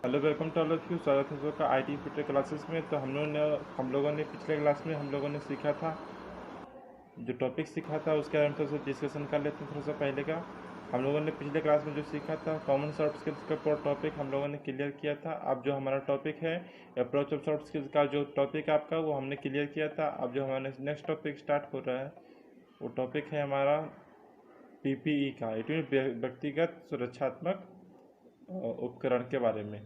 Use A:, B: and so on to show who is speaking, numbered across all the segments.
A: Hello, welcome to all of you. स्वागत है सबका आईटी फिटर क्लासेस में। तो हम लोगों ने पिछले क्लास में हम लोगों ने सीखा था, जो टॉपिक सीखा था उसके बारे में थोड़ा सा डिस्कशन कर लेते हैं। थोड़ा सा पहले का हम लोगों ने पिछले क्लास में जो सीखा था, कॉमन सॉफ्ट स्किल्स का पूरा टॉपिक हम लोगों ने क्लियर किया था। अब जो हमारा टॉपिक है अप्रोच ऑफ सॉफ्ट स्किल्स का जो टॉपिक है आपका, वो हमने क्लियर किया था। अब जो हमारा नेक्स्ट टॉपिक स्टार्ट हो रहा है, वो टॉपिक है हमारा पीपीई का, इट मीन व्यक्तिगत सुरक्षात्मक उपकरण के बारे में।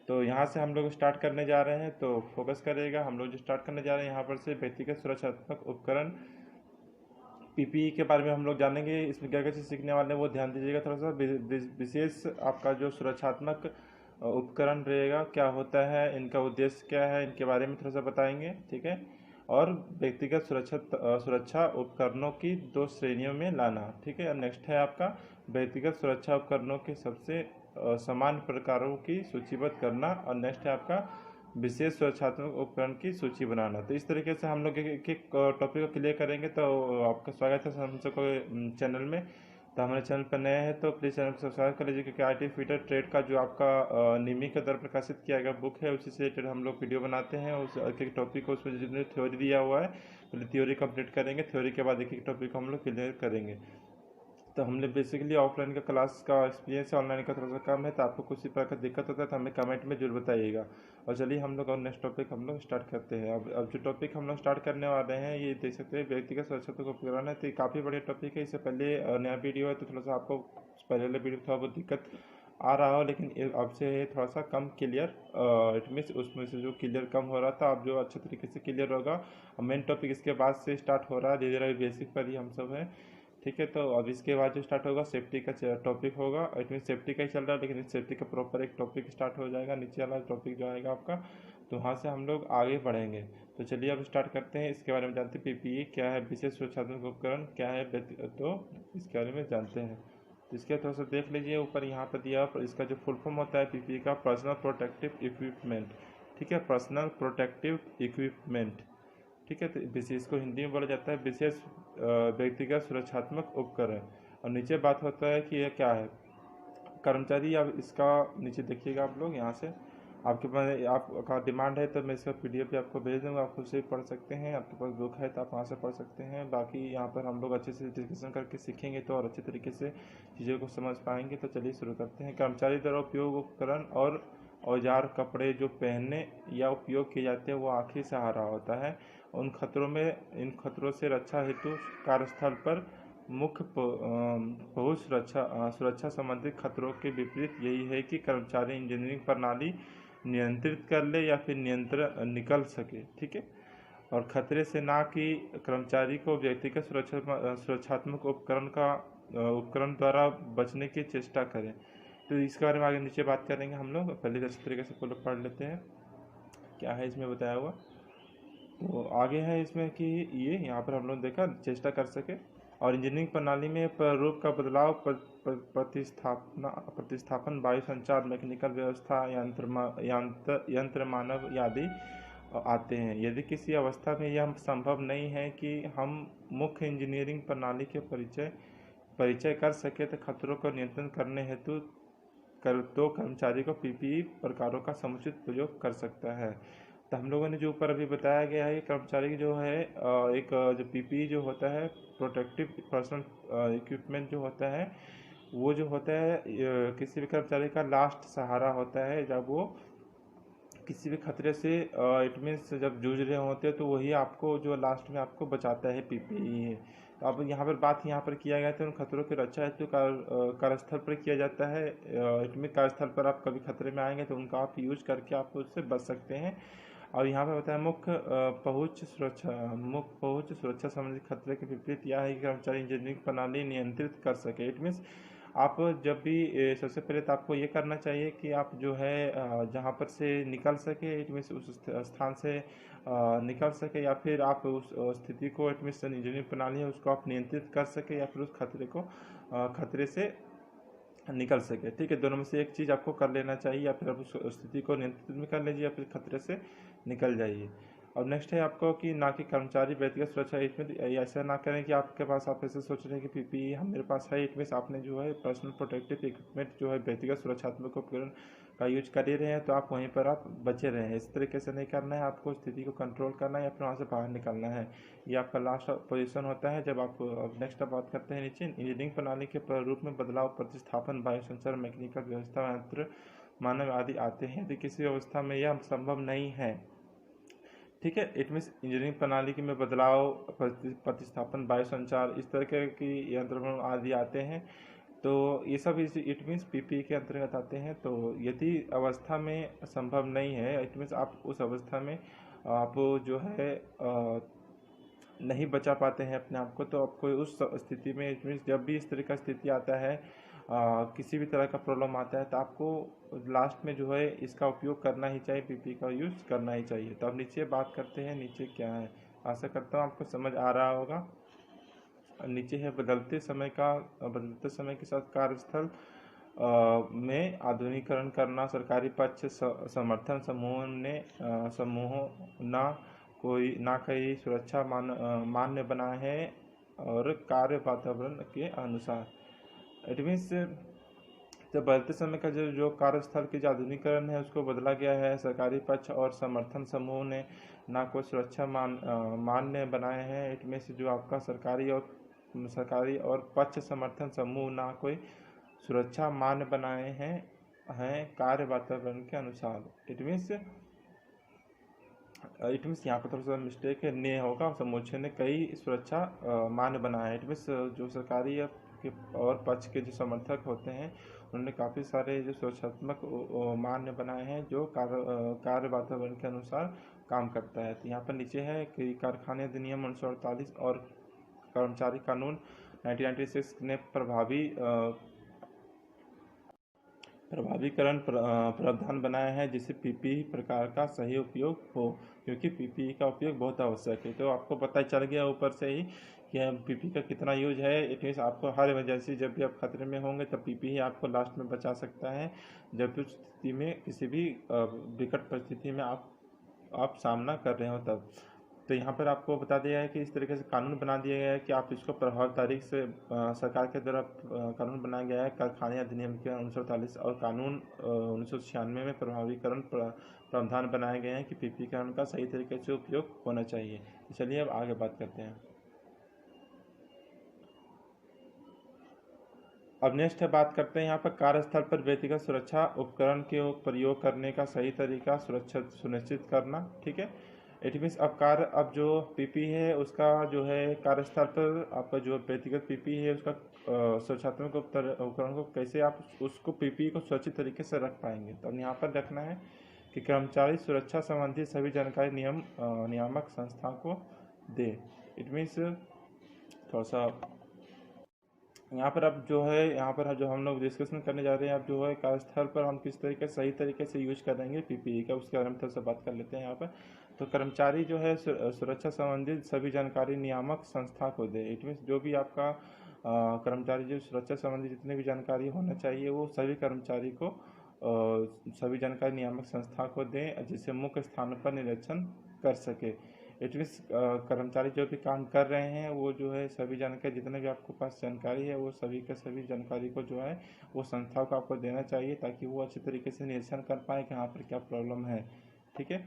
A: तो यहाँ से हम लोग स्टार्ट करने जा रहे हैं, तो फोकस करेगा। हम लोग जो स्टार्ट करने जा रहे हैं यहाँ पर से व्यक्तिगत सुरक्षात्मक उपकरण पीपीई के बारे में हम लोग जानेंगे। इसमें क्या क्या चीज़ सीखने वाले हैं वो ध्यान दीजिएगा। थोड़ा सा विशेष आपका जो सुरक्षात्मक उपकरण रहेगा, क्या होता है, इनका उद्देश्य क्या है, इनके बारे में थोड़ा सा बताएंगे, ठीक है। और व्यक्तिगत सुरक्षा उपकरणों की दो श्रेणियों में लाना, ठीक है। और नेक्स्ट है आपका व्यक्तिगत सुरक्षा उपकरणों के सबसे सामान्य प्रकारों की सूचीबद्ध करना। और नेक्स्ट है आपका विशेष सुरक्षात्मक उपकरण की सूची बनाना। तो इस तरीके से हम लोग एक एक टॉपिक को क्लियर करेंगे। तो आपका स्वागत है हम सबको चैनल में। तो हमारे चैनल पर नए हैं तो प्लीज़ चैनल को सब्सक्राइब कर लीजिए, क्योंकि आईटी फिटर ट्रेड का जो आपका नियमित के द्वारा प्रकाशित किया गया बुक है, उसी से रिलेटेड हम लोग वीडियो बनाते हैं। उस एक एक टॉपिक को उसमें जितने थ्योरी दिया हुआ है, पहले थ्योरी कंप्लीट करेंगे, थ्योरी के बाद एक एक टॉपिक को हम लोग क्लियर करेंगे। तो हमने बेसिकली ऑफलाइन का क्लास का एक्सपीरियंस है, ऑनलाइन का थोड़ा सा कम है। तो आपको किसी प्रकार का दिक्कत होता है तो हमें कमेंट में जरूर बताइएगा। और चलिए हम लोग और नेक्स्ट टॉपिक हम लोग स्टार्ट करते हैं। अब जो टॉपिक हम लोग स्टार्ट करने वाले हैं, ये देख सकते हैं व्यक्तिगत सुरक्षा को उपकरण है। तो ये काफ़ी बढ़िया टॉपिक है। इससे पहले नया वीडियो है तो थोड़ा सा आपको पहले वाले वीडियो थोड़ा बहुत दिक्कत आ रहा हो, लेकिन अब से थोड़ा सा कम क्लियर, इट मीन्स उसमें से जो क्लियर कम हो रहा था अब जो अच्छे तरीके से क्लियर होगा। मेन टॉपिक इसके बाद से स्टार्ट हो रहा है, धीरे धीरे बेसिक पर ही हम सब हैं, ठीक है। तो अब इसके बाद जो स्टार्ट होगा सेफ्टी का टॉपिक होगा। इट मीन सेफ्टी का ही चल रहा है, लेकिन इस सेफ्टी का प्रॉपर एक टॉपिक स्टार्ट हो जाएगा, नीचे वाला टॉपिक जो आएगा आपका। तो वहाँ से हम लोग आगे बढ़ेंगे। तो चलिए अब स्टार्ट करते हैं। इसके बारे में जानते हैं पीपीई क्या है, विशेष सुरक्षात्मक उपकरण क्या है, तो इसके बारे में जानते हैं। तो इसके थोड़ा सा देख लीजिए, ऊपर यहाँ पर दिया इसका जो फुल फॉर्म होता है पीपीई का, पर्सनल प्रोटेक्टिव इक्विपमेंट, ठीक है। पर्सनल प्रोटेक्टिव इक्विपमेंट, ठीक है। तो विशेष को हिंदी में बोला जाता है विशेष व्यक्तिगत सुरक्षात्मक उपकरण। और नीचे बात होता है कि यह क्या है, कर्मचारी। अब इसका नीचे देखिएगा आप लोग, यहाँ से आपके पास आपका डिमांड है तो मैं इसका पीडीएफ भी आपको भेज दूँगा, आप उसे पढ़ सकते हैं। आपके पास बुक है तो आप वहाँ से पढ़ सकते हैं। बाकी यहाँ पर हम लोग अच्छे से डिस्कशन करके सीखेंगे तो और अच्छे तरीके से चीज़ों को समझ पाएंगे। तो चलिए शुरू करते हैं। कर्मचारी द्वारा उपयोग उपकरण और औजार कपड़े जो पहनने या उपयोग किए जाते हैं वो आखिरी सहारा होता है। इन खतरों से रक्षा हेतु कार्यस्थल पर मुख्य पहुंच सुरक्षा संबंधित खतरों के विपरीत यही है कि कर्मचारी इंजीनियरिंग प्रणाली नियंत्रित कर ले या फिर नियंत्रण निकल सके, ठीक है। और खतरे से ना कि कर्मचारी को व्यक्तिगत सुरक्षात्मक उपकरण द्वारा बचने की चेष्टा करें। तो इसके बारे में आगे नीचे बात करेंगे हम लोग। पहले अच्छे तरीके से पढ़ लेते हैं क्या है इसमें बताया हुआ। तो आगे है इसमें कि ये यहाँ पर हम लोग देखा चेष्टा कर सके। और इंजीनियरिंग प्रणाली में प्रारूप का बदलाव प्रतिस्थापन वायु संचार मैकेनिकल व्यवस्था यंत्र मानव आदि आते हैं। यदि किसी अवस्था में यह संभव नहीं है कि हम मुख्य इंजीनियरिंग प्रणाली के परिचय कर सके तो खतरों को नियंत्रण करने हेतु कर्मचारी को पीपीई प्रकारों का समुचित प्रयोग कर सकता है। तो हम लोगों ने जो ऊपर अभी बताया गया है, कर्मचारी की जो है जो पीपीई जो होता है, प्रोटेक्टिव पर्सनल इक्विपमेंट जो होता है, वो जो होता है किसी भी कर्मचारी का लास्ट सहारा होता है। जब वो किसी भी खतरे से इट मीन्स जब जूझ रहे होते हैं तो वही आपको जो लास्ट में आपको बचाता है, पीपीई है। तो अब यहाँ पर बात यहाँ पर किया गया था उन खतरों की रक्षा हेतु कार्यस्थल पर किया जाता है। इट मीन कार्यस्थल पर आप कभी खतरे में आएंगे तो उनका आप यूज करके आप उससे बच सकते हैं। और यहाँ पर बताया मुख्य पहुँच सुरक्षा संबंधी खतरे के विपरीत यह है कि कर्मचारी इंजीनियरिंग प्रणाली नियंत्रित कर सके। इट मीन्स आप जब भी सबसे पहले तो आपको ये करना चाहिए कि आप जो है जहाँ पर से निकल सके, इट मीन्स उस स्थान से निकल सके, या फिर आप उस स्थिति को इट मीन्स इंजीनियरिंग प्रणाली है उसको आप नियंत्रित कर सके, या फिर उस खतरे से निकल सके, ठीक है। दोनों में से एक चीज़ आपको कर लेना चाहिए, या फिर आप उस स्थिति को नियंत्रित में कर लीजिए या फिर खतरे से निकल जाइए। और नेक्स्ट है आपको कि ना कि कर्मचारी व्यक्तिगत सुरक्षा इसमें ऐसा ना करें कि आपके पास आप ऐसे सोच रहे हैं कि पीपीई हम मेरे पास है, इट मीन्स आपने जो है पर्सनल प्रोटेक्टिव इक्विपमेंट जो है व्यक्तिगत सुरक्षात्मक उपकरण का यूज कर ही रहे हैं तो आप वहीं पर आप बचे रहें। इस तरीके से नहीं करना है, आपको स्थिति को कंट्रोल करना है या फिर वहाँ से बाहर निकलना है। ये आपका लास्ट पोजीशन होता है। जब आप अब नेक्स्ट बात करते हैं नीचे, इंजीनियरिंग प्रणाली के प्रारूप में बदलाव, प्रतिस्थापन, वायु संचार, मैकेनिकल व्यवस्था, यंत्र, मानव आदि आते हैं। यदि किसी व्यवस्था में यह संभव नहीं है, ठीक है, इट मीन्स इंजीनियरिंग प्रणाली के में बदलाव, प्रतिस्थापन, वायु संचार, इस तरह की यंत्र आदि आते हैं, तो ये सब इट मीन्स पीपीई के अंतर्गत आते हैं। तो यदि अवस्था में संभव नहीं है, इट मीन्स आप उस अवस्था में आप जो है नहीं बचा पाते हैं अपने आप को, तो आपको उस स्थिति में, इट मीन्स जब भी इस तरह का स्थिति आता है, किसी भी तरह का प्रॉब्लम आता है, तो आपको लास्ट में जो है इसका उपयोग करना ही चाहिए, पीपीई का यूज़ करना ही चाहिए। तो अब नीचे बात करते हैं, नीचे क्या है, आशा करता हूँ आपको समझ आ रहा होगा। नीचे है बदलते समय के साथ कार्यस्थल में आधुनिकीकरण करना। सरकारी पक्ष समर्थन समूहों ना कई सुरक्षा मान्य बनाए हैं और कार्य वातावरण के अनुसार। इट मीन्स जब बदलते समय का जो कार्यस्थल की जो आधुनिकीकरण है उसको बदला गया है। सरकारी पक्ष और समर्थन समूह ने ना कोई सुरक्षा मान्य बनाए हैं। इट मीन्स जो आपका सरकारी और पक्ष समर्थन समूह ना कोई सुरक्षा मान्य बनाए हैं कार्य वातावरण के अनुसार। इट मीन्स यहाँ पर थोड़ा सा मिस्टेक है, ने होगा, समूचे ने कई सुरक्षा मान्य बनाए हैं। इट मीन्स जो सरकारी और पक्ष के जो समर्थक होते हैं उन्होंने काफ़ी सारे जो सुरक्षात्मक मान्य बनाए हैं जो कार्य वातावरण के अनुसार काम करता है। तो यहाँ पर नीचे है कि कारखाने अधिनियम 1948 और कर्मचारी कानून 1996 ने प्रभावीकरण प्रावधान बनाया है जिससे पीपीई प्रकार का सही उपयोग हो, क्योंकि पीपीई का उपयोग बहुत आवश्यक है। तो आपको पता चल गया ऊपर से ही कि पीपीई का कितना यूज है। इट मीन्स आपको हर इमरजेंसी, जब भी आप खतरे में होंगे तब पीपीई आपको लास्ट में बचा सकता है। जब भी स्थिति में किसी भी विकट परिस्थिति में आप सामना कर रहे हो तब। तो यहाँ पर आपको बता दिया है कि इस तरीके से कानून बना दिया गया है कि आप इसको प्रभावी तारीख से सरकार के द्वारा कानून बनाया गया है। कारखाने अधिनियम के 1948 और कानून 1996 में प्रभावीकरण प्रावधान बनाए गए हैं कि पीपीई कानून का सही तरीके से उपयोग होना चाहिए। चलिए अब आगे बात करते हैं। अब नेक्स्ट है, बात करते हैं यहाँ पर कार्यस्थल पर व्यक्तिगत सुरक्षा उपकरण के प्रयोग करने का सही तरीका सुरक्षा सुनिश्चित करना। ठीक है, इट मीन्स अब जो पीपी है उसका जो है कार्यस्थल पर आपका जो व्यक्तिगत पीपी है उसका सुरक्षात्मक उपकरण को कैसे आप उसको पीपी को सुरक्षित तरीके से रख पाएंगे। तो अब यहाँ पर रखना है कि कर्मचारी सुरक्षा संबंधी सभी जानकारी नियामक संस्था को दे। इट मीन्स थोड़ा सा यहाँ पर अब जो है, यहाँ पर जो हम लोग डिस्कशन करने जा रहे हैं अब जो है कार्यस्थल पर हम किस तरीके सही तरीके से यूज करेंगे पीपीई का, उसके बारे में थोड़ा सा बात कर लेते हैं यहाँ पर। तो कर्मचारी जो है सुरक्षा संबंधित सभी जानकारी नियामक संस्था को दे। इट मीन्स जो भी आपका कर्मचारी जो सुरक्षा संबंधी जितनी भी जानकारी होना चाहिए वो सभी कर्मचारी को सभी जानकारी नियामक संस्था को दें, जिससे मुख्य स्थानों पर निरीक्षण कर सके। इट मीन्स कर्मचारी जो भी काम कर रहे हैं वो जो है सभी जानकारी, जितने भी आपके पास जानकारी है वो सभी के सभी जानकारी को जो है वो संस्था को आपको देना चाहिए, ताकि वो अच्छे तरीके से निरीक्षण कर पाए कि यहाँ पर क्या प्रॉब्लम है। ठीक है,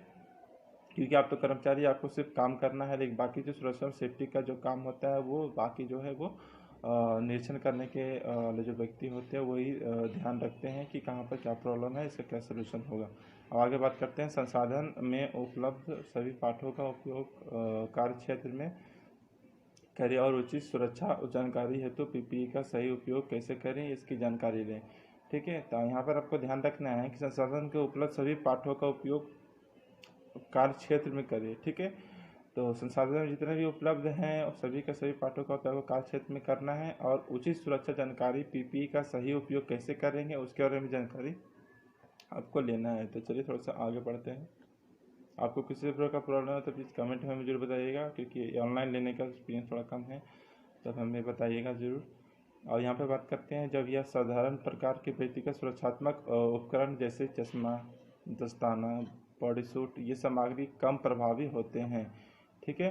A: क्योंकि आप तो कर्मचारी, आपको सिर्फ काम करना है, लेकिन बाकी जो सुरक्षा और सेफ्टी का जो काम होता है वो बाकी जो है वो निरीक्षण करने के जो व्यक्ति होते हैं वही ध्यान रखते हैं कि कहाँ पर क्या प्रॉब्लम है, इसका क्या सोल्यूशन होगा। अब आगे बात करते हैं, संसाधन में उपलब्ध सभी पाठों का उपयोग कार्य क्षेत्र में करें और उचित सुरक्षा जानकारी हेतु पीपीई का सही उपयोग कैसे करें इसकी जानकारी लें। ठीक है, तो यहाँ पर आपको ध्यान रखना है कि संसाधन के उपलब्ध सभी पाठों का उपयोग कार्य क्षेत्र में करें। ठीक है, तो संसाधन जितने भी उपलब्ध हैं सभी का सभी पाठों का उपयोग कार्य क्षेत्र में करना है और उचित सुरक्षा जानकारी पीपीई का सही उपयोग कैसे करेंगे उसके बारे में जानकारी आपको लेना है। तो चलिए थोड़ा सा आगे बढ़ते हैं। आपको किसी प्रकार का प्रॉब्लम है तो प्लीज़ कमेंट में मुझे बताइएगा, क्योंकि ऑनलाइन लेने का एक्सपीरियंस थोड़ा कम है, तब हमें बताइएगा ज़रूर। और यहाँ पे बात करते हैं, जब यह साधारण प्रकार के व्यक्तिगत सुरक्षात्मक उपकरण जैसे चश्मा, दस्ताना, बॉडी सूट ये सामग्री कम प्रभावी होते हैं। ठीक है,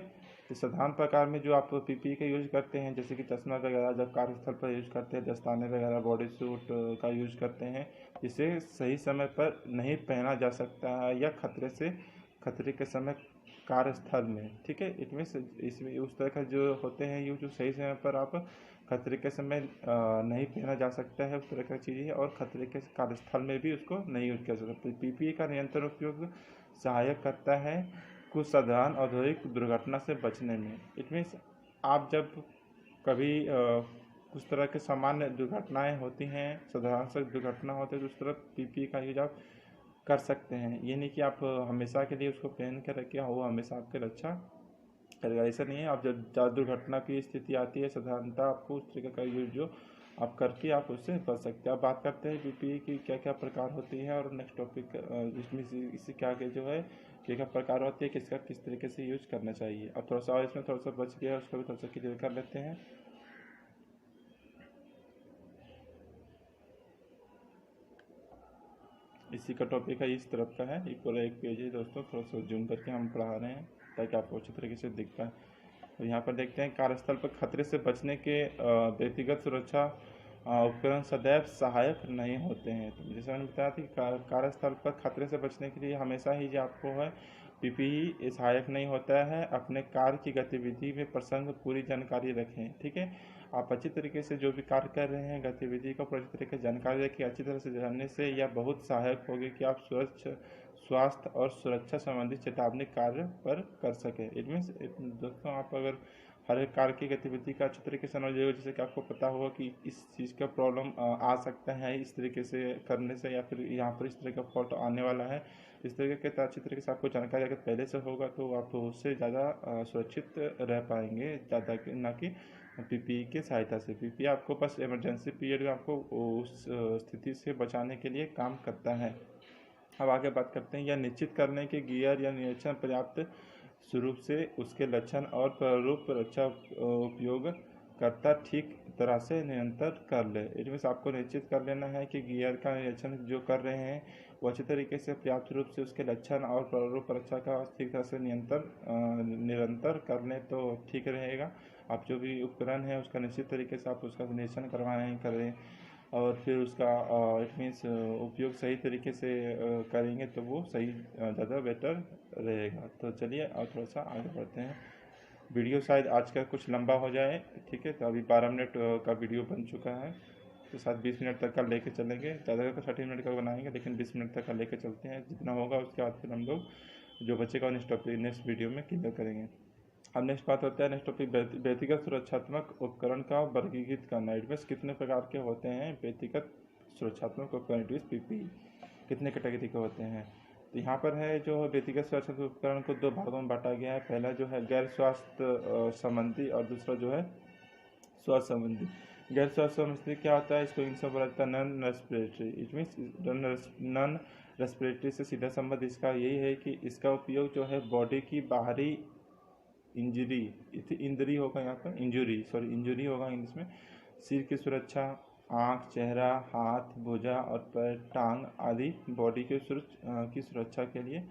A: तो साधारण प्रकार में जो आप पीपीई का यूज करते हैं, जैसे कि चश्मा वगैरह जब कार्यस्थल पर यूज करते हैं, दस्ताने वगैरह, बॉडी सूट का यूज करते हैं, इसे सही समय पर नहीं पहना जा सकता है या खतरे के समय कार्यस्थल में, ठीक है। इसमें उस तरह का जो होते हैं ये जो सही समय पर आप खतरे के समय नहीं पहना जा सकता है, उस तरह का चीज़ है। और खतरे के कार्यस्थल में भी उसको नहीं यूज किया जा सकता। पीपीई का निरंतर उपयोग सहायक करता है कुछ साधारण औद्योगिक दुर्घटना से बचने में। इट मीन्स आप जब कभी कुछ तरह के सामान्य दुर्घटनाएं होती हैं, साधारण से दुर्घटना होती है, तो उस तरह पीपीई का यूज आप कर सकते हैं। ये नहीं कि आप हमेशा के लिए उसको पहन कर रखें, वो हमेशा आपकी रक्षा करेगा, ऐसा नहीं है। आप जब ज़्यादा दुर्घटना की स्थिति आती है, साधारणतः आपको उस तरीके का यूज जो आप करके आप उससे बच सकते हैं। अब बात करते हैं पीपीई की क्या क्या प्रकार होती है और नेक्स्ट टॉपिक इसमें इससे क्या क्या जो है क्या क्या प्रकार होती है, किसका किस तरीके से यूज करना चाहिए। अब थोड़ा सा और इसमें थोड़ा सा बच गया, उसको भी थोड़ा सा क्लियर कर लेते हैं। इसी का टॉपिक है, इस तरफ का है, ये पूरा एक पेज है दोस्तों। थोड़ा सा जूम करके हम पढ़ा रहे हैं ताकि आपको अच्छी तरीके से दिख पाए। तो यहाँ पर देखते हैं, कार्यस्थल पर खतरे से बचने के व्यक्तिगत सुरक्षा उपकरण सदैव सहायक नहीं होते हैं। तो जैसे मैंने बताया था कि कार्यस्थल पर खतरे से बचने के लिए हमेशा ही जो आपको है पीपीई सहायक नहीं होता है। अपने कार्य की गतिविधि में प्रसंग पूरी जानकारी रखें, ठीक है। आप अच्छी तरीके से जो भी कार्य कर रहे हैं गतिविधि को पूरी तरीके से जानकारी रखें। अच्छी तरह से जानने से यह बहुत सहायक होगी कि आप स्वास्थ्य और सुरक्षा संबंधी चेतावनी कार्य पर कर सकें। इट मीन्स दोस्तों, आप अगर हर एक कार्य की गतिविधि का अच्छी तरीके से समझ लीजिए, जैसे कि आपको पता होगा कि इस चीज़ का प्रॉब्लम आ सकता है इस तरीके से करने से, या फिर यहाँ पर इस तरह का फॉल्ट आने वाला है, इस तरीके के अच्छी तरीके से आपको जानकारी अगर पहले से होगा तो आप उससे ज़्यादा सुरक्षित रह पाएंगे, ज़्यादा ना कि पीपीई की सहायता से। पीपीई आपको बस इमरजेंसी पीरियड में आपको उस स्थिति से बचाने के लिए काम करता है। अब आगे बात करते हैं, यह निश्चित करने के गियर या निरीक्षण पर्याप्त स्वरूप से उसके लक्षण और प्रारूप रक्षा उपयोग करता ठीक तरह से निरंतर कर ले। इट मीन्स आपको निश्चित कर लेना है कि गियर का निरीक्षण जो कर रहे हैं वो अच्छे तरीके से पर्याप्त रूप से उसके लक्षण और प्रारूप रक्षा का ठीक तरह से निरंतर कर लें तो ठीक रहेगा। आप जो भी उपकरण है उसका निश्चित तरीके से आप उसका निरीक्षण करवाएँ करें और फिर उसका इट मीन्स उपयोग सही तरीके से करेंगे तो वो सही ज़्यादा बेटर रहेगा। तो चलिए और थोड़ा सा आगे बढ़ते हैं। वीडियो शायद आज का कुछ लंबा हो जाए, ठीक है। तो अभी 12 मिनट का वीडियो बन चुका है, तो शायद 20 मिनट तक का लेके चलेंगे। ज़्यादा का 30 मिनट का बनाएंगे, लेकिन 20 मिनट तक का लेके चलते हैं। जितना होगा उसके बाद फिर हम लोग जो बचेगा नेक्स्ट वीडियो में क्लियर करेंगे। अब नेक्स्ट बात होता है, नेक्स्ट टॉपिक व्यक्तिगत सुरक्षात्मक उपकरण का वर्गीकृत करना। इट मीन्स कितने प्रकार के होते हैं व्यक्तिगत सुरक्षात्मक उपकरण, पीपीई कितने कैटेगरी के होते हैं। तो यहाँ पर है जो व्यक्तिगत सुरक्षात्मक उपकरण को दो भागों में बांटा गया है। पहला जो है गैर स्वास्थ्य संबंधी और दूसरा जो है स्वास्थ्य संबंधी। गैर स्वास्थ्य संबंधी क्या होता है, इसको इंग्लिश में बोला जाता है non respiratory. It means non respiratory से सीधा संबंध इसका यही है कि इसका उपयोग जो है बॉडी की बाहरी इंजरी होगा, यहाँ पर इंजुरी होगा इंग्लिश में, सिर की सुरक्षा, आँख, चेहरा, हाथ, भुजा और पैर, टांग आदि बॉडी की सुरक्षा के लिए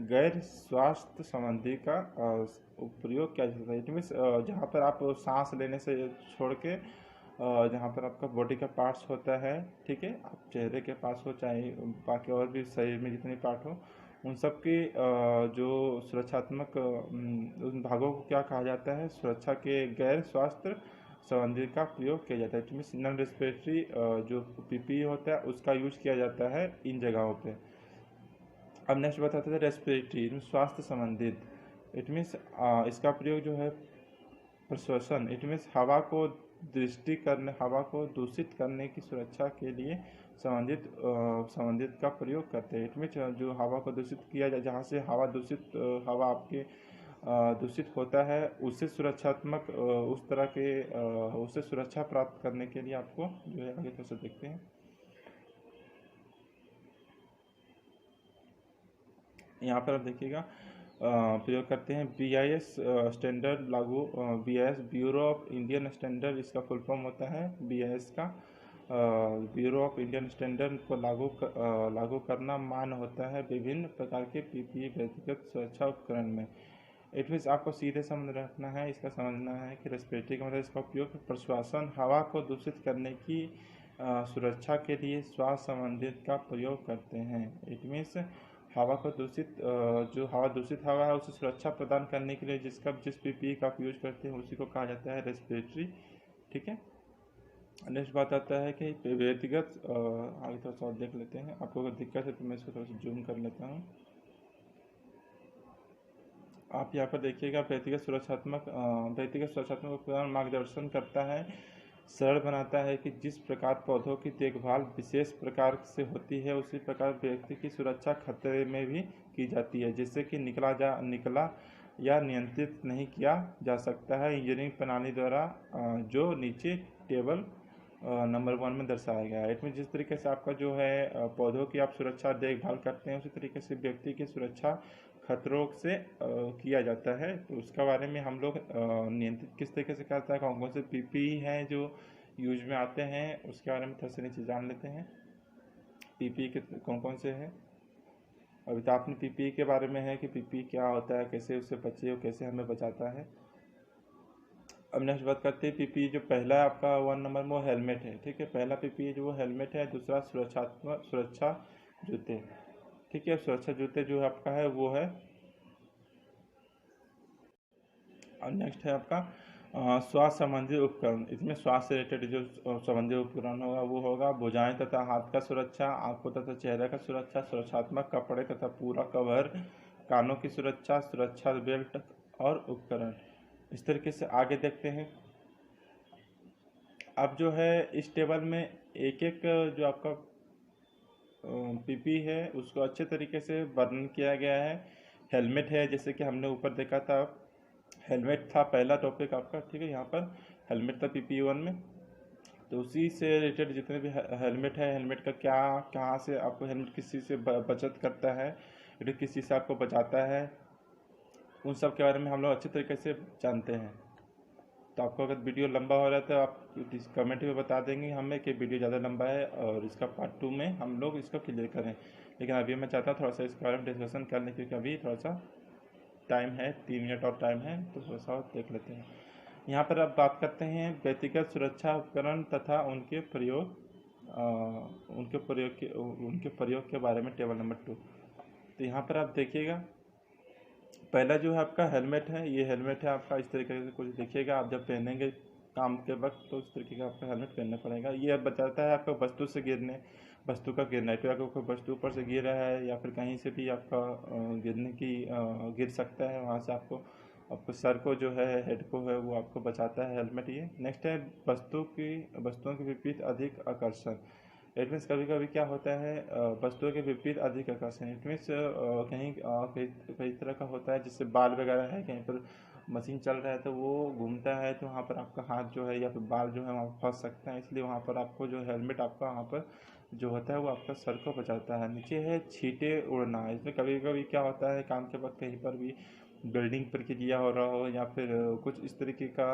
A: गैर स्वास्थ्य संबंधी का प्रयोग किया जाता है। इट मीन्स जहाँ पर आप सांस लेने से छोड़ के जहाँ पर आपका बॉडी का पार्ट्स होता है, ठीक है, आप चेहरे के पास हो चाहे बाकी और भी शरीर में जितने पार्ट हो, उन सब के जो सुरक्षात्मक उन भागों को क्या कहा जाता है, सुरक्षा के गैर स्वास्थ्य संबंधी का प्रयोग किया जाता है। इट मीन्स नॉन रेस्पिरेटरी जो पीपीई होता है उसका यूज किया जाता है इन जगहों पे। अब नेक्स्ट बताते हैं रेस्पिरेटरी, स्वास्थ्य संबंधित। इट मीन्स इसका प्रयोग जो है प्रश्वसन, इट मीन्स हवा को दूषित करने की सुरक्षा के लिए संबंधित का प्रयोग करते हैं। इट मीन्स जो हवा को दूषित किया जाए, जहाँ से हवा आपके दूषित होता है उससे सुरक्षात्मक उस तरह के उससे सुरक्षा प्राप्त करने के लिए आपको जो है आगे थोड़ा सा देखते हैं। यहाँ पर आप देखिएगा प्रयोग करते हैं BIS स्टैंडर्ड लागू, BIS bureau of Indian standard, इसका फुल फॉर्म होता है BIS का ब्यूरो ऑफ इंडियन स्टैंडर्ड को लागू करना मान्य होता है विभिन्न प्रकार के पीपीई व्यक्तिगत सुरक्षा उपकरण में। इट मीन्स आपको सीधे समझ रखना है, इसका समझना है कि रेस्पिरेटरी का मतलब इसका उपयोग प्रश्वासन हवा को दूषित करने की सुरक्षा के लिए श्वास संबंधित का प्रयोग करते हैं। इट मीन्स हवा को दूषित जो हवा दूषित हवा है उसे सुरक्षा प्रदान करने के लिए जिस पीपीई का आप यूज करते हैं उसी को कहा जाता है रेस्पिरेटरी। ठीक है, नेक्स्ट बात आता है कि व्यक्तिगत आगे थोड़ा सा और देख लेते हैं। आपको अगर दिक्कत है तो मैं इसको थोड़ा सा जूम कर लेता हूँ। आप यहाँ पर देखिएगा व्यक्तिगत सुरक्षात्मक उपकरण मार्गदर्शन करता है, सरल बनाता है कि जिस प्रकार पौधों की देखभाल विशेष प्रकार से होती है उसी प्रकार व्यक्ति की सुरक्षा खतरे में भी की जाती है, जिससे कि निकला या नियंत्रित नहीं किया जा सकता है इंजीनियरिंग प्रणाली द्वारा, जो नीचे टेबल नंबर 1 में दर्शाया गया है। इसमें जिस तरीके से आपका जो है पौधों की आप सुरक्षा देखभाल करते हैं उसी तरीके से व्यक्ति की सुरक्षा खतरों से किया जाता है। तो उसके बारे में हम लोग नियंत्रित किस तरीके से करता है, कौन कौन से पीपीई हैं जो यूज में आते हैं, उसके बारे में थोड़ा सा नीचे जान लेते हैं। पीपीई के कौन कौन से हैं। अभी तो आपने पीपीई के बारे में है कि पीपीई क्या होता है, कैसे उससे बचे और कैसे हमें बचाता है। अब नेक्स्ट बात करते हैं पीपीई। जो पहला है आपका 1 नंबर में वो हेलमेट है। ठीक है, पहला पीपीई जो वो हेलमेट है। दूसरा सुरक्षा जूते। ठीक है, सुरक्षा जूते जो आपका है वो है। और नेक्स्ट है आपका स्वास्थ्य संबंधी उपकरण। इसमें स्वास्थ्य से रिलेटेड जो संबंधी उपकरण होगा वो होगा भुजाएं तथा हाथ का सुरक्षा, आंखों तथा चेहरे का सुरक्षा, सुरक्षात्मक कपड़े तथा पूरा कवर, कानों की सुरक्षा, सुरक्षा बेल्ट और उपकरण। इस तरीके से आगे देखते हैं। अब जो है इस टेबल में एक एक जो आपका पीपी है उसको अच्छे तरीके से वर्णन किया गया है। हेलमेट है, जैसे कि हमने ऊपर देखा था, हेलमेट था पहला टॉपिक आपका। ठीक है, यहाँ पर हेलमेट था पीपी 1 में। तो उसी से रिलेटेड जितने भी हेलमेट है, हेलमेट का क्या कहाँ से आपको हेलमेट किस चीज़ से बचत करता है, किस चीज़ से आपको बचाता है, उन सब के बारे में हम लोग अच्छे तरीके से जानते हैं। तो आपको अगर वीडियो लंबा हो रहा है तो आप कमेंट में बता देंगे हमें कि वीडियो ज़्यादा लंबा है और इसका पार्ट 2 में हम लोग इसको क्लियर करें। लेकिन अभी मैं चाहता हूँ थोड़ा सा इसके बारे में डिस्कशन कर लें, क्योंकि अभी थोड़ा सा टाइम है, 3 मिनट और टाइम है, तो थोड़ा सा और देख लेते हैं। यहाँ पर अब बात करते हैं व्यक्तिगत सुरक्षा उपकरण तथा उनके प्रयोग के बारे में, टेबल नंबर 2। तो यहाँ पर आप देखिएगा पहला जो है आपका हेलमेट है। ये हेलमेट है आपका, इस तरीके से कुछ देखिएगा आप जब पहनेंगे काम के वक्त तो इस तरीके का आपका हेलमेट पहनना पड़ेगा। ये बचाता है आपका वस्तु का गिरना है। तो अगर कोई वस्तु ऊपर से गिर रहा है या फिर कहीं से भी आपका गिर सकता है, वहाँ से आपको सर को जो है, हेड को है, वो आपको बचाता है हेलमेट ये। नेक्स्ट है वस्तुओं के विपरीत अधिक आकर्षण। इट मीन्स कभी कभी क्या होता है वस्तुओं के विपरीत अधिक आकर्षण। इट मीन्स कई तरह का होता है, जैसे बाल वगैरह है, कहीं पर मशीन चल रहा है तो वो घूमता है तो वहाँ पर आपका हाथ जो है या फिर बाल जो है वहाँ फंस सकता है, इसलिए वहाँ पर आपको जो हेलमेट आपका वहाँ पर जो होता है वो आपका सर को बचाता है। नीचे है छींटे उड़ना। इसमें कभी कभी क्या होता है काम के वक्त कहीं पर भी बिल्डिंग प्रक्रिया हो रहा हो या फिर कुछ इस तरीके का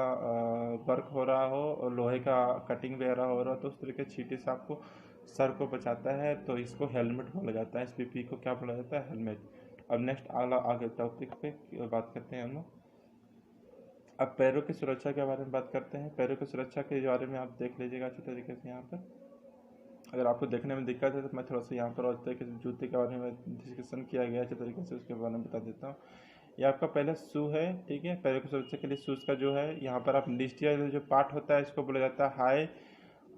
A: वर्क हो रहा हो और लोहे का कटिंग वगैरह हो रहा हो तो उस तरीके छींटे से आपको सर को बचाता है, तो इसको हेलमेट बोला जाता है। इस पीपी को क्या बोला जाता है, हेलमेट। अब नेक्स्ट आगे टॉपिक पे बात करते हैं हम लोग। अब पैरों की सुरक्षा के बारे में बात करते हैं। पैरों की सुरक्षा के बारे में आप देख लीजिएगा अच्छी तरीके से। यहाँ पर अगर आपको देखने में दिक्कत है तो मैं थोड़ा सा यहाँ पर और तरीके से जूते के बारे में डिस्कशन किया गया अच्छे तरीके से, उसके बारे में बता देता हूँ। ये आपका पहला शू है। ठीक है, पैरों की सुरक्षा के लिए शूज़ का जो है यहाँ पर आप लिस्टिया जो पार्ट होता है इसको बोला जाता है हाई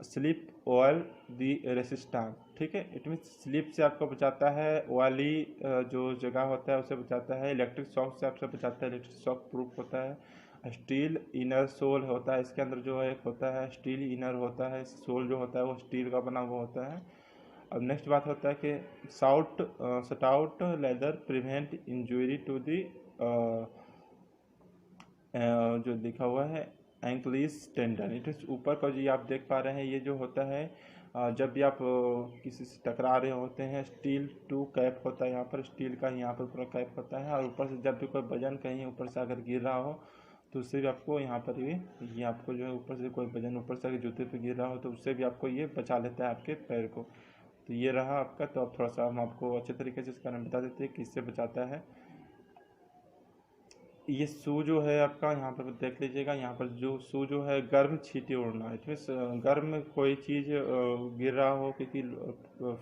A: स्लिप ऑयल दी रेसिस्टेंट। ठीक है, इट मीन स्लिप से आपको बचाता है, वाली जो जगह होता है उसे बचाता है, इलेक्ट्रिक शॉक से आपसे बचाता है, इलेक्ट्रिक शॉक प्रूफ होता है। स्टील इनर सोल होता है, इसके अंदर जो है एक होता है स्टील इनर होता है, सोल जो होता है वो स्टील का बना हुआ होता है। अब नेक्स्ट बात होता है कि stout leather prevent injury to the जो लिखा हुआ है एंक्लीज टेंडन। इट इज ऊपर का जो आप देख पा रहे हैं ये जो होता है जब भी आप किसी से टकरा रहे होते हैं, स्टील टू कैप होता है, यहाँ पर स्टील का यहाँ पर पूरा कैप होता है। और ऊपर से जब भी कोई वजन कहीं ऊपर से अगर गिर रहा हो तो उससे भी आपको यहाँ पर ये आपको जो है ऊपर से कोई वजन ऊपर से अगर जूते पे गिर रहा हो तो उससे भी आपको ये बचा लेता है आपके पैर को। तो ये रहा आपका। तो अब थोड़ा सा हम आपको अच्छे तरीके से इसका नाम बता देते हैं कि इससे बचाता है। ये शू जो है आपका, यहाँ पर देख लीजिएगा, यहाँ पर जो शू जो है गर्म छींटे उड़ना, इसमें गर्म में कोई चीज़ गिर रहा हो, क्योंकि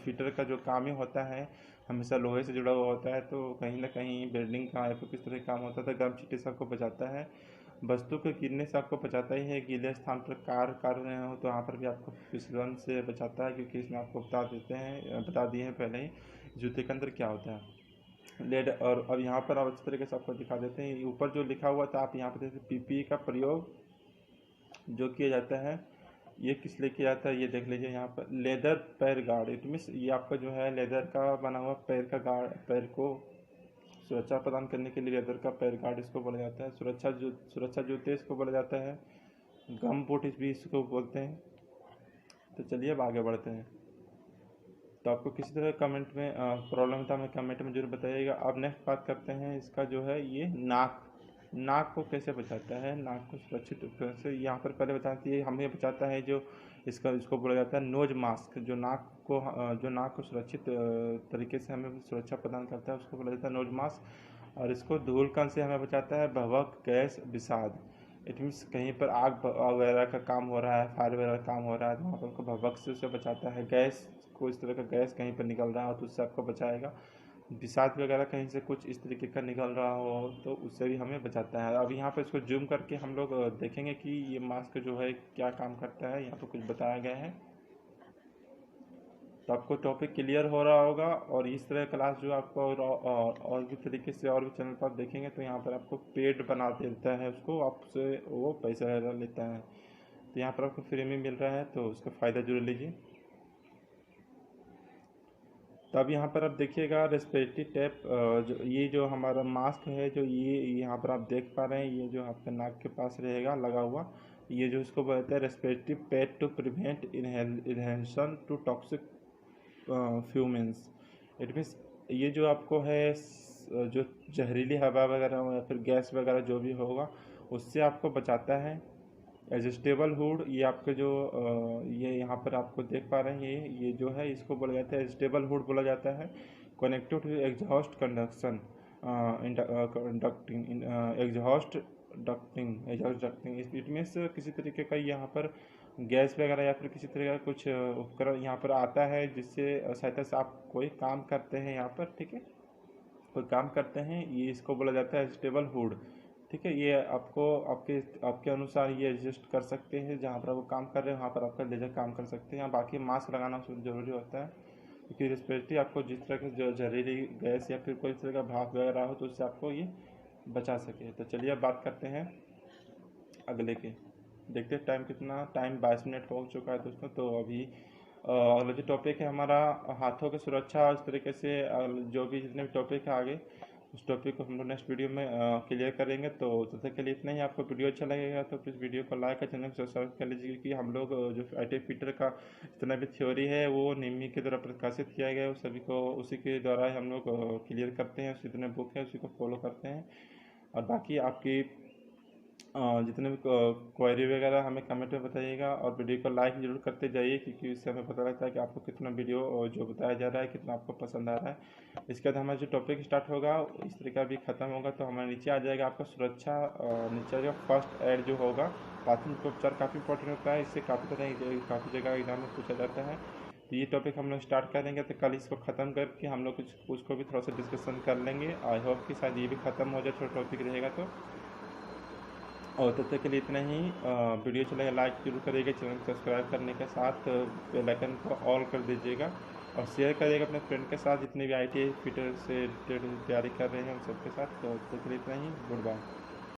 A: फिटर का जो काम ही होता है हमेशा लोहे से जुड़ा हुआ होता है, तो कहीं ना कहीं बिल्डिंग का या फिर किस तरह काम होता है तो गर्म छींटे से आपको बचाता है। वस्तु के गिरने से आपको बचाता ही है। गीले स्थान पर कार कर रहे हो तो वहाँ पर भी आपको फिसलन से बचाता है, क्योंकि इसमें आपको बता दिए हैं पहले ही जूते के अंदर क्या होता है। लेड और अब यहाँ पर आप अच्छी तरीके से आपको दिखा देते हैं, ऊपर जो लिखा हुआ था आप यहाँ पर देखते पीपीई का प्रयोग जो किया जाता है, ये किस लिए किया जाता है ये देख लीजिए। यहाँ पर लेदर पैर गार्ड, इट मीन्स ये आपका जो है लेदर का बना हुआ पैर का गार्ड, पैर को सुरक्षा प्रदान करने के लिए लेदर का पैर गार्ड इसको बोला जाता है। सुरक्षा जूते इसको बोला जाता है। गम बूट भी इसको बोलते हैं। तो चलिए अब आगे बढ़ते हैं। तो आपको किसी तरह कमेंट में प्रॉब्लम था, हमें कमेंट में जरूर बताइएगा। अब नेक्स्ट बात करते हैं इसका जो है ये नाक को कैसे बचाता है, नाक को सुरक्षित उपकरण से। यहाँ पर पहले बताती है हमें बचाता है जो इसको बोला जाता है नोज मास्क, जो नाक को सुरक्षित तरीके से हमें सुरक्षा प्रदान करता है उसको बोला जाता है नोज मास्क। और इसको धूलकण से हमें बचाता है भभक, गैस, विषाद। इट मीन्स कहीं पर आग वगैरह का काम हो रहा है, फायर वगैरह का काम हो रहा है तो वहाँ पर आपको भभक से उसे बचाता है। गैस को इस तरह का गैस कहीं पर निकल रहा हो तो उससे आपको बचाएगा। विषाद वगैरह कहीं से कुछ इस तरीके का निकल रहा हो तो उससे भी हमें बचाता है। अब यहाँ पर इसको जूम करके हम लोग देखेंगे कि ये मास्क जो है क्या काम करता है। यहाँ पर कुछ बताया गया है तो आपको टॉपिक क्लियर हो रहा होगा। और इस तरह क्लास जो आपको और भी तरीके से और भी चैनल पर आप देखेंगे तो यहाँ पर आपको पेड बना देता है, उसको आपसे वो पैसा लेता है। तो यहाँ पर आपको फ्री में मिल रहा है तो उसका फ़ायदा जरूर लीजिए। तो अब यहाँ पर आप देखिएगा रेस्पिरेटरी टैप, जो हमारा मास्क है जो ये यहाँ पर आप देख पा रहे हैं, ये जो आपके नाक के पास रहेगा लगा हुआ, ये जो इसको बोलते हैं respiratory pad to prevent inhalation to toxic fumes. It means ये जो आपको है जो जहरीली हवा वगैरह या फिर गैस वगैरह जो भी होगा उससे आपको बचाता है। एडजस्टेबल हुड, ये आपके जो ये यहाँ पर आपको देख पा रहे हैं, ये जो है इसको बोला जाता है एडजस्टेबल हुड बोला जाता है। Connected to exhaust conduction conducting exhaust ducting it means किसी तरीके का यहाँ पर गैस वगैरह या फिर किसी तरह का कुछ उपकरण यहाँ पर आता है जिससे सहायता से आप कोई काम करते हैं यहाँ पर, ठीक है, कोई काम करते हैं, ये इसको बोला जाता है एडजस्टेबल हुड। ठीक है, ये आपके अनुसार ये एडजस्ट कर सकते हैं, जहाँ पर आप काम कर रहे हैं वहाँ पर आपका लेजर काम कर सकते हैं। बाकी मास्क लगाना ज़रूरी होता है क्योंकि रेस्पिरेटरी आपको जिस तरह के जो जहरीली गैस या फिर कोई तरह का भाप वगैरह हो तो उससे आपको ये बचा सके। तो चलिए अब बात करते हैं अगले के। देखते हैं टाइम 22 मिनट हो चुका है दोस्तों। तो अभी अगला जो टॉपिक है हमारा हाथों की सुरक्षा, इस तरीके से जो भी जितने भी टॉपिक है आगे उस टॉपिक को हम लोग नेक्स्ट वीडियो में क्लियर करेंगे। तो तब तक के लिए इतना ही। आपको वीडियो अच्छा लगेगा तो प्लीज़ वीडियो को लाइक और चैनल को सब्सक्राइब कर लीजिए, क्योंकि हम लोग जो IT फिटर का जितना भी थ्योरी है वो निम्मी के द्वारा प्रकाशित किया गया है, सभी को उसी के द्वारा हम लोग क्लियर करते हैं। जितने बुक है उसी को फॉलो करते हैं। और बाकी आपकी जितने भी क्वेरी वगैरह हमें कमेंट में बताइएगा और वीडियो को लाइक जरूर करते जाइए, क्योंकि इससे हमें पता लगता है कि आपको कितना वीडियो जो बताया जा रहा है कितना आपको पसंद आ रहा है। इसके बाद हमारा जो टॉपिक स्टार्ट होगा इस तरीका भी ख़त्म होगा तो हमारे नीचे आ जाएगा आपका सुरक्षा, नीचे आ जाएगा फर्स्ट एड जो होगा। प्राथमिक उपचार काफ़ी इंपॉर्टेंट होता है, इससे काफ़ी जगह एग्जाम में पूछा जाता है। तो ये टॉपिक हम लोग स्टार्ट करेंगे तो कल इसको ख़त्म करके हम लोग कुछ को भी थोड़ा सा डिस्कशन कर लेंगे। आई होप कि शायद ये भी ख़त्म हो जाए, छोटा टॉपिक रहेगा तो। और तब तक के लिए इतना ही। वीडियो चलेगा लाइक जरूर करिएगा, चैनल को सब्सक्राइब करने के साथ बेल आइकन को ऑल कर दीजिएगा और शेयर करिएगा अपने फ्रेंड के साथ जितने भी IT फिटर से रिलेटेड तैयारी कर रहे हैं उन सबके साथ। तो तब तक के लिए इतना ही। Good bye.